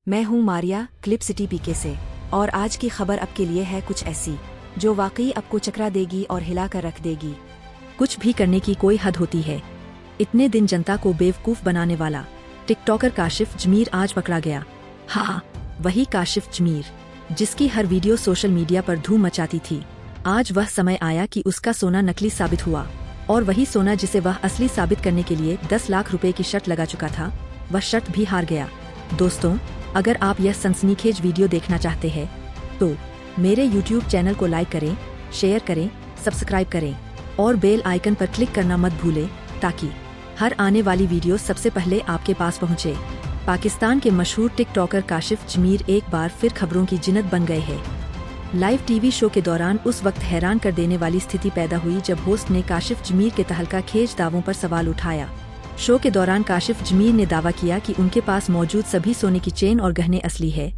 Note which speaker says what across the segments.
Speaker 1: मैं हूँ Maria clip city पीके से, और आज की खबर आपके लिए है कुछ ऐसी जो वाकई आपको चकरा देगी और हिला कर रख देगी।
Speaker 2: कुछ भी करने की कोई हद होती है। इतने दिन जनता को बेवकूफ बनाने वाला टिकटॉकर काशिफ जमीर आज पकड़ा गया। हाँ, वही काशिफ जमीर जिसकी हर वीडियो सोशल मीडिया पर धूम मचाती थी। आज वह समय आया कि उसका सोना नकली साबित हुआ, और वही सोना जिसे वह असली साबित करने के लिए 10 लाख रुपए की शर्त लगा चुका था, वह शर्त भी हार गया। दोस्तों, अगर आप यह सनसनीखेज वीडियो देखना चाहते हैं तो मेरे YouTube चैनल को लाइक करें, शेयर करें, सब्सक्राइब करें और बेल आइकन पर क्लिक करना मत भूलें ताकि हर आने वाली वीडियो सबसे पहले आपके पास पहुंचे। पाकिस्तान के मशहूर टिकटॉकर काशिफ जमीर एक बार फिर खबरों की जिन्नत बन गए हैं। लाइव टीवी शो के दौरान उस वक्त हैरान कर देने वाली स्थिति पैदा हुई जब होस्ट ने काशिफ जमीर के तहलका खेज दावों पर सवाल उठाया। शो के दौरान काशिफ जमीर ने दावा किया कि उनके पास मौजूद सभी सोने की चेन और गहने असली है,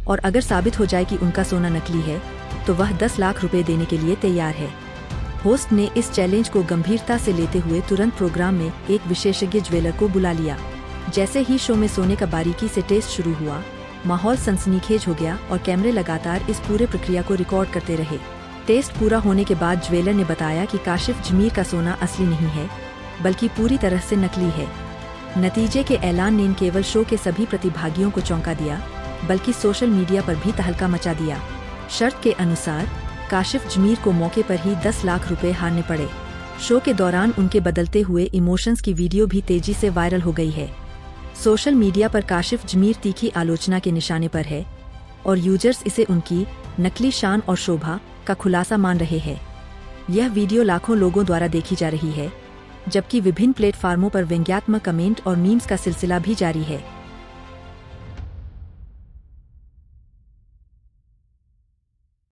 Speaker 2: और अगर साबित हो जाए कि उनका सोना नकली है तो वह 10 लाख रुपए देने के लिए तैयार है। होस्ट ने इस चैलेंज को गंभीरता से लेते हुए तुरंत प्रोग्राम में एक विशेषज्ञ ज्वेलर को बुला लिया। जैसे ही शो में सोने का बारीकी से टेस्ट शुरू हुआ, माहौल सनसनीखेज हो गया और कैमरे लगातार इस पूरे प्रक्रिया को रिकॉर्ड करते रहे। टेस्ट पूरा होने के बाद ज्वेलर ने बताया कि काशिफ जमीर का सोना असली नहीं है, बल्कि पूरी तरह से नकली है। नतीजे के ऐलान ने न केवल शो के सभी प्रतिभागियों को चौंका दिया, बल्कि सोशल मीडिया पर भी तहलका मचा दिया। शर्त के अनुसार काशिफ जमीर को मौके पर ही 10 लाख रुपए हारने पड़े। शो के दौरान उनके बदलते हुए इमोशंस की वीडियो भी तेजी से वायरल हो गई है। सोशल मीडिया पर काशिफ जमीर तीखी आलोचना के निशाने पर है और यूजर्स इसे उनकी नकली शान और शोभा का खुलासा मान रहे हैं। यह वीडियो लाखों लोगों द्वारा देखी जा रही है, जबकि विभिन्न प्लेटफार्मों पर व्यंग्यात्मक कमेंट और मीम्स का सिलसिला भी जारी है।